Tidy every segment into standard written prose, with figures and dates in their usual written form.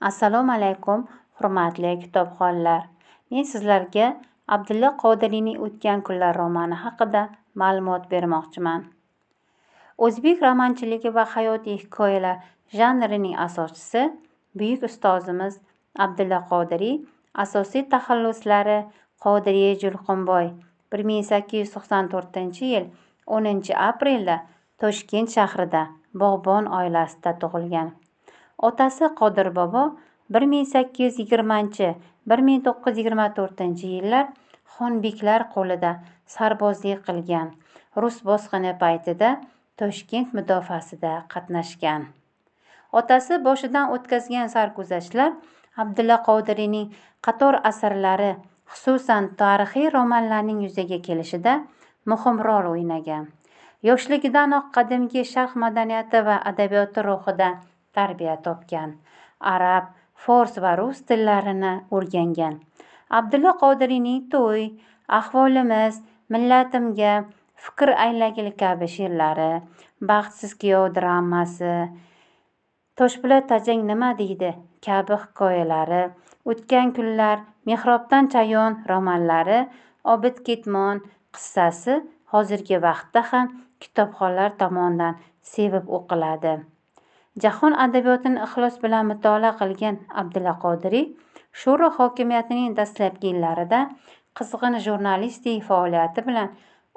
Assalomu alaykum, hurmatli kitobxonlar. Men sizlarga Abdulla Qodiriyning O'tgan kunlar romani haqida ma'lumot bermoqchiman. O'zbek romanchiligi va hayotiy hikoyalar janrining asoschisi buyuk ustozimiz Abdulla Qodiriy asosiy taxalluslari Qodiriy Julqunboy 1894-yil 10-aprelda Toshkent shahrida Bog'bon oilasida tug'ilgan. Otasi Qodir bobo 1820-1924-yillar xonbeklar qo'lida sarbozlik qilgan. Rus bosqini paytida Toshkent mudofaasida qatnashgan. Otasi boshidan o'tkazgan sarguzashtlar Abdulla Qodiriyning qator asarlari, xususan tarixiy romanlarning yuzaga kelishida muhim rol o'ynagan. Yoshligidanoq qadimgi sharq madaniyati va adabiyoti ruhida tarbiya topgan. Arab, fors va rus tillarini o'rgangan. Abdulla Qodiriyning To'y, Ahvolimiz, Millatimga, Fikr aylagil kabi she'rlari, Baxtsiz kuyov dramasi, Toshpo'lat tajang nima deydi kabi hikoyalari, O'tgan kunlar, Mehrobdan chayon romanlari, Obid Ketmon qissasi hozirgi vaqtda ham kitobxonlar tomonidan sevib o'qiladi. Jahon adabiyotini ixlos bilan mutolaa qilgan Abdulla Qodiriy sho'ro hokimiyatining dastlabki yillarida qizg'in jurnalistik faoliyati bilan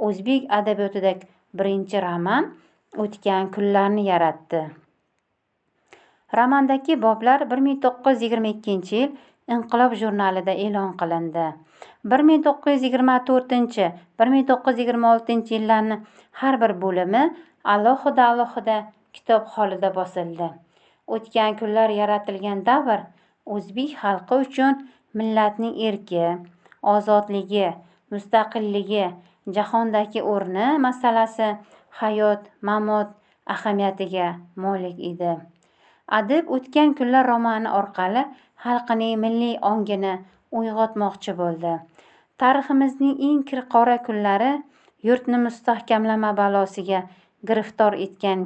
o'zbek adabiyotidagi birinchi roman O'tgan kunlarni yaratdi. Romandagi boblar 1922-yil Inqilob jurnalida e'lon qilindi. 1924-1926-yillarni har bir bo'limi alohida kitobxonida bosildi. O'tgan kunlar yaratilgan davr o'zbek xalqi uchun millatning erki, ozodligi, mustaqilligi, jahondagi o'rni masalasi hayot-mamot ahamiyatiga molik edi. Adib O'tgan kunlar romani orqali xalqining milliy ongini uyg'otmoqchi bo'ldi. Tariximizning eng qora kunlari yurtni mustahkamlama balosiga giriftor etgan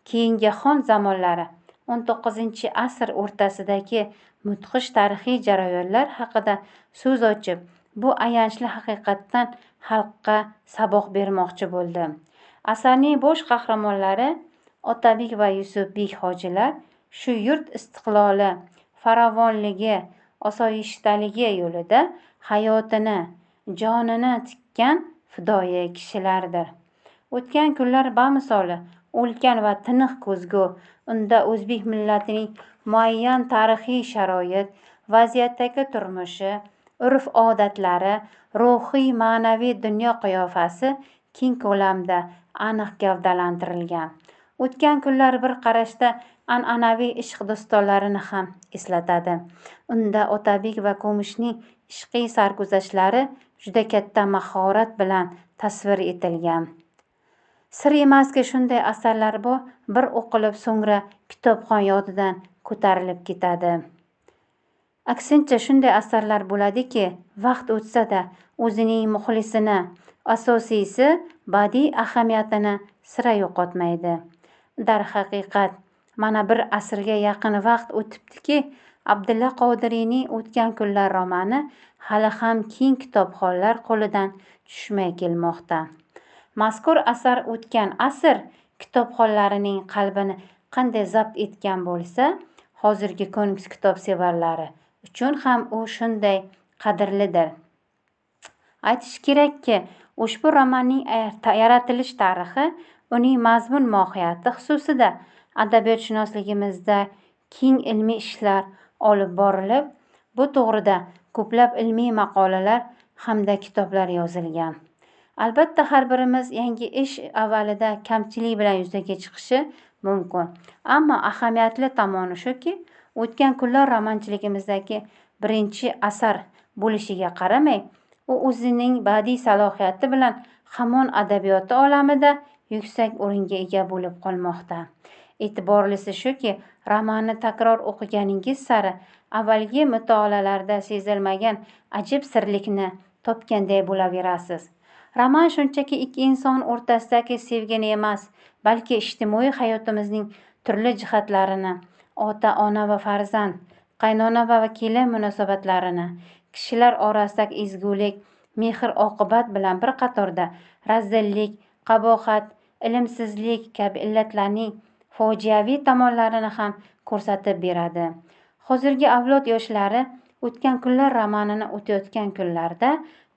keyingi xon zamonlari 19-asr o'rtasidagi mudhish tarixiy jarayonlar haqida so'z ochib, bu ayanchli haqiqatdan xalqqa saboq bermoqchi bo'ldi. Asarning bosh qahramonlari Otabek va Yusufbek hojilar shu yurt istiqloli, farovonligi, osoyishtaligi yo'lida hayotini, jonini tikkan fidoyi kishilardir. O'tgan kunlar bamisoli ulkan va tiniq ko'zgu, unda o'zbek millatining muayyan tarixiy sharoit, vaziyatdagi turmushi, urf-odatlari, ruhiy, ma'naviy dunyo qiyofasi keng ko'lamda aniq gavdalantirilgan. O'tgan kunlar bir qarashda an'anaviy ishq dostonlarini ham eslatadi. Unda Otabek va Ko'mishning ishqiy sarguzashtlari juda katta mahorat bilan tasvir etilgan. Sir emaski shunday asarlar bor, bir o'qilib so'ngra kitobxon yodidan ko'tarilib ketadi. Aksincha shunday asarlar bo'ladiki, vaqt o'tsa-da o'zining muxlisini, asosiysi badiiy ahamiyatini sira yo'qotmaydi. Darhaqiqat, mana bir asrga yaqin vaqt o'tibdiki, Abdulla Qodiriyning O'tgan kunlar romani hali ham keng kitobxonlar qo'lidan tushmay kelmoqda. Mazkur asar o'tgan asr kitobxonlarining qalbini qanday zabt etgan bo'lsa, hozirgi ko'ngil kitobsevarlari uchun ham u shunday qadrlidir. Aytish kerakki, ushbu romanning yaratilish tarixi, uning mazmun mohiyati xususida adabiyotshunosligimizda keng ilmiy ishlar olib borilib, bu to'g'rida ko'plab ilmiy maqolalar hamda kitoblar yozilgan. Albatta, har birimiz yangi ish avvalida kamchilik bilan yuzaga chiqishi mumkin. Ammo ahamiyatli tomoni shuki, O'tgan kunlar romanchiligimizdagi birinchi asar bo'lishiga qaramay, u o'zining badiiy salohiyati bilan hamon adabiyoti olamida yuksak o'ringa ega bo'lib qolmoqda. E'tiborlisi shuki, romanni takror o'qiganingiz sari avvalgi mutolaalarda sezilmagan ajib sirlikni topganday bo'laverasiz. Roman shunchaki ikki inson o'rtasidagi sevgini emas, balki ijtimoiy hayotimizning turli jihatlarini, ota, ona va farzand, qaynona va kelin munosabatlarini, kishilar orasidagi ezgulik, mehr-oqibat bilan bir qatorda razillik, qabohat, ilmsizlik kabi illatlarning fojiaviy tomonlarini ham ko'rsatib beradi. Hozirgi avlod yoshlari O'tgan kunlar romanini o'tayotgan kunlarda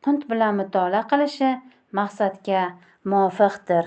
qunt bilan mutolaa qilishi maqsadga muvofiqdir.